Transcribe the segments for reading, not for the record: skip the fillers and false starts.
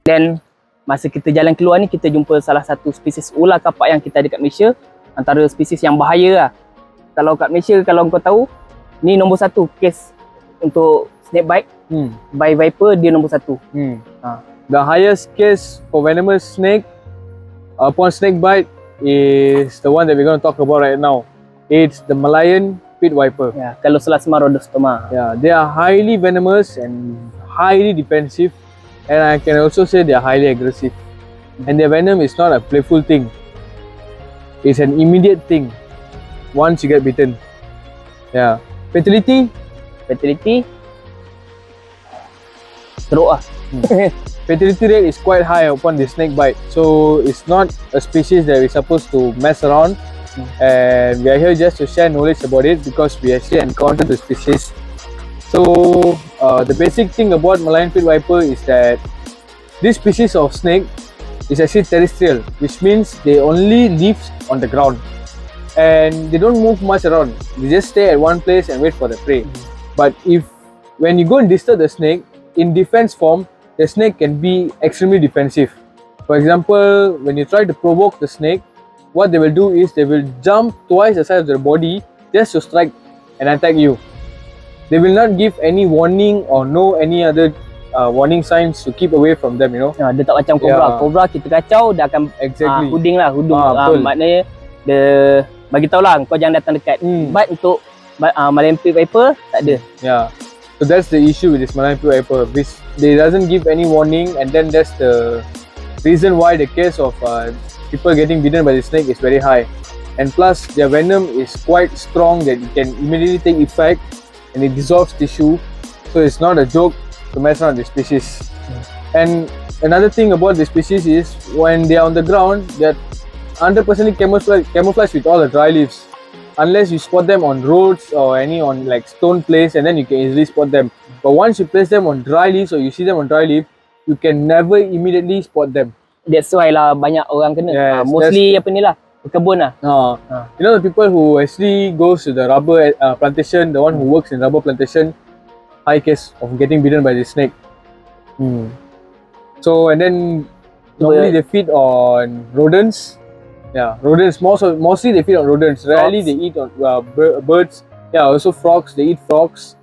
Dan masa kita jalan keluar ni, kita jumpa salah satu spesies ular kapak yang kita ada kat Malaysia. Antara spesies yang bahaya lah. Kalau kat Malaysia, kalau kau tahu, ni nombor 1 kes untuk snake bite. By Viper, dia nombor 1. The highest case for venomous snake upon snake bite is the one that we're going to talk about right now. It's the Malayan Pit Viper. Ya, kalau selasma rhodostoma. Yeah, they are highly venomous and highly defensive, and I can also say they are highly aggressive. And their venom is not a playful thing. It's an immediate thing once you get bitten. Yeah. Fatality teruk lah. Fatality rate is quite high upon the snake bite. So it's not a species that we're supposed to mess around. And we are here just to share knowledge about it because we actually encountered the species. So the basic thing about Malayan Pit Viper is that this species of snake is actually terrestrial, which means they only live on the ground and they don't move much around. They just stay at one place and wait for the prey. But when you go and disturb the snake, in defense form, the snake can be extremely defensive. For example, when you try to provoke the snake, what they will do is they will jump twice the size of their body just to strike and attack you. They will not give any warning or no any other warning signs to keep away from them, you know. Dia tak macam cobra. Cobra kita kacau, dia akan huding lah. Maknanya dia bagi tahu lah kau jangan datang dekat. But untuk Malayan Pit Viper tak ada. Yeah. So that's the issue with this Malayan Pit Viper. They doesn't give any warning, and then that's the reason why the case of people getting bitten by the snake is very high. And plus their venom is quite strong that it can immediately take effect and it dissolves tissue. So it's not a joke to mess around with the species. And another thing about the species is when they are on the ground, they're 100% camouflage with all the dry leaves. Unless you spot them on roads or on like stone place, and then you can easily spot them. But once you place them on dry leaves or you see them on dry leaf, you can never immediately spot them. That's why lah banyak orang kena. Yes, mostly apa ni lah, berkebun lah. You know the people who actually goes to the rubber plantation, the one who works in rubber plantation, high case of getting bitten by the snake. So and then normally they feed on rodents. Yeah, rodents. Mostly they feed on rodents. Rarely they eat on birds. Yeah, also frogs. They eat frogs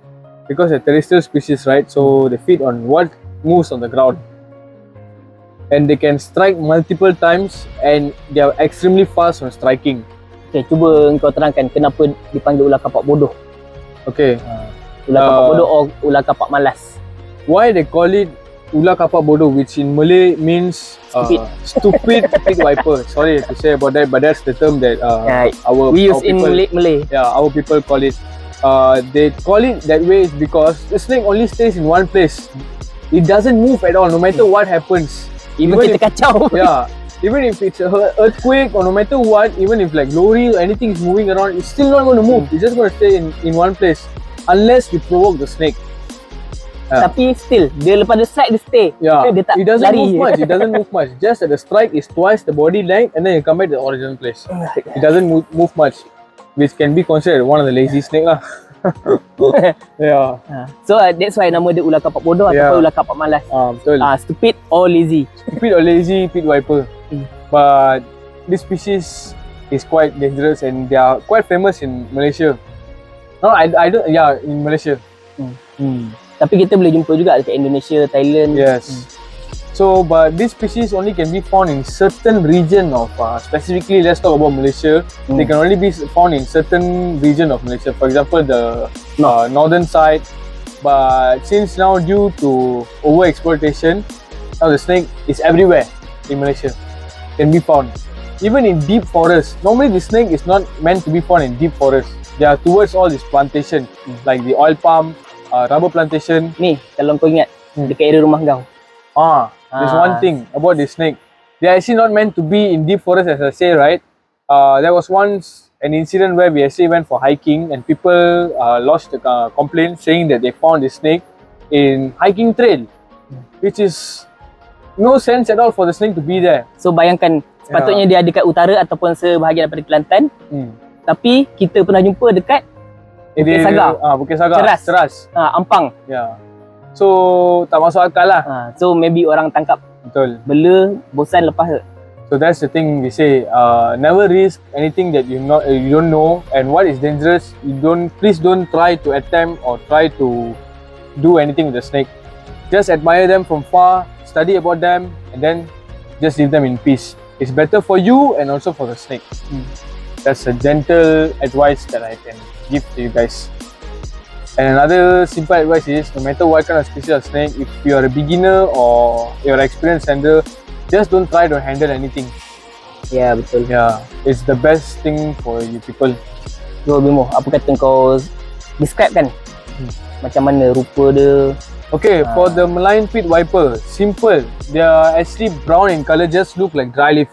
because they're terrestrial species, right? So they feed on what moves on the ground. And they can strike multiple times, and they are extremely fast on striking. Okay, cuba engkau terangkan kenapa dipanggil ular kapak bodoh. Okay. Ular kapak bodoh atau ular kapak malas. Why they call it ular kapak bodoh, which in Malay means stupid pit viper. Sorry to say about that, but that's the term that we use in Malay. Yeah, our people call it. They call it that way is because the snake only stays in one place. It doesn't move at all, no matter what happens. Even kita kacau. Yeah, even if it's an earthquake or no matter what, even if like lorry or anything is moving around, it's still not going to move. It's just going to stay in one place unless you provoke the snake. Tapi still, dia lepas the strike dia stay. Yeah, dia tak it doesn't lari. move much. It doesn't move much. Just that the strike is twice the body length, and then you come back to the original place. It doesn't move much, which can be considered one of the lazy snake lah. Yeah. So that's why nama dia ular kapak bodoh ataupun ular kapak malas. Betul. Stupid or lazy. Stupid or lazy pit viper. But this species is quite dangerous and they are quite famous in Malaysia. No, I don't. Yeah, in Malaysia. Tapi kita boleh jumpa juga dekat Indonesia, Thailand. Yes. So, but this species only can be found in certain region of, specifically let's talk about Malaysia. They can only be found in certain region of Malaysia. For example, the northern side. But since now due to overexploitation, now the snake is everywhere in Malaysia. Can be found. Even in deep forest. Normally the snake is not meant to be found in deep forest. They are towards all this plantation, like the oil palm, rubber plantation. Ni, kalau kau ingat, dekat area rumah kau. There's one thing about this snake. They are actually not meant to be in deep forest, as I say, right? There was once an incident where we actually went for hiking and people lodged a complaint saying that they found this snake in hiking trail, which is no sense at all for the snake to be there. So bayangkan, sepatutnya dia ada dekat utara ataupun sebahagian daripada Kelantan. Tapi kita pernah jumpa dekat Bukit Sagar. Bukit Sagar. Ceras. Ampang. Yeah. So tak masuk akal lah. So maybe orang tangkap Betul. Bela, bosan lepas je. So that's the thing we say. Never risk anything that you don't know, and what is dangerous. Please don't try to attempt or try to do anything with the snake. Just admire them from far, study about them, and then just leave them in peace. It's better for you and also for the snake. That's a gentle advice that I can give to you guys. And another simple advice is, no matter what kind of species of snake, if you are a beginner or you're an experienced handler, just don't try to handle anything. Ya, betul. Yeah, it's the best thing for you people. So Bimo, apa kata kau describe kan? Macam mana rupa dia? Okay, for the Malayan Pit Viper, simple. They are actually brown in color, just look like dry leaf.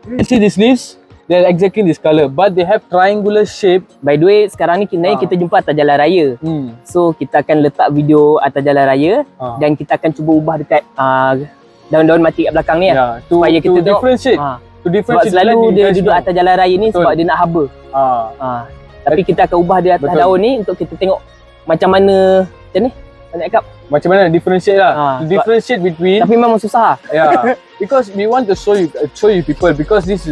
You see these leaves? They're exactly this color, but they have triangular shape. By the way, sekarang ni kita jumpa atas jalan raya. So kita akan letak video atas jalan raya dan kita akan cuba ubah dekat daun-daun mati kat belakang ni supaya kita tengok differentiate. To differentiate. Sebab selalu dia duduk atas jalan raya ni sebab dia nak haba. Tapi kita akan ubah dia atas daun ni untuk kita tengok macam mana ni. Nak cakap macam mana differentiate lah. To differentiate between. Tapi memang susah. Yeah. Because we want to show you people, because this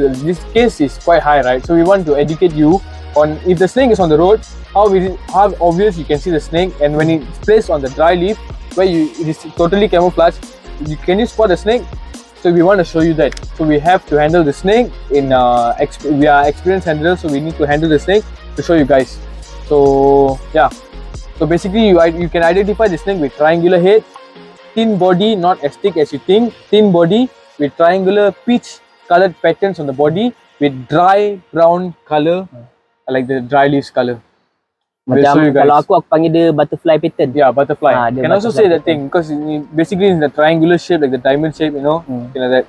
case is quite high, right? So we want to educate you on if the snake is on the road, how obvious you can see the snake, and when it's placed on the dry leaf where it is totally camouflaged, can you spot the snake? So we want to show you that. So we have to handle the snake we are experienced handlers, so we need to handle the snake to show you guys. So yeah. So basically you can identify the snake with triangular head, thin body, not as thick as you think, thin body with triangular peach colored patterns on the body with dry brown color, like the dry leaves color. Macam kalau aku panggil dia butterfly pattern. Yeah, butterfly. Can also say that thing because basically it's the triangular shape, like the diamond shape, you know, something like that.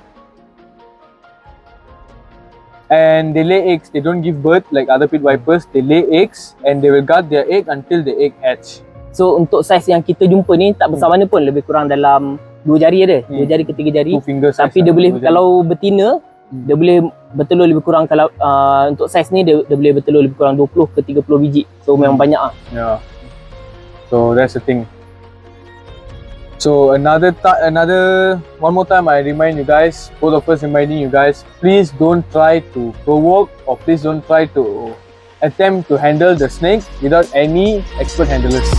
And they lay eggs. They don't give birth like other pit vipers. They lay eggs and they will guard their egg until the egg hatch. So untuk saiz yang kita jumpa ni tak besar mana pun, lebih kurang dalam 2 jari ada. 2 jari ke 3 jari. 2 finger size. Tapi dia boleh kalau betina dia boleh bertelur lebih kurang kalau untuk saiz ni dia boleh bertelur lebih kurang 20 ke 30 biji. So memang banyak ah. Yeah. So that's the thing. So one more time I remind you guys, both of us reminding you guys, please don't try to provoke or please don't try to attempt to handle the snake without any expert handlers.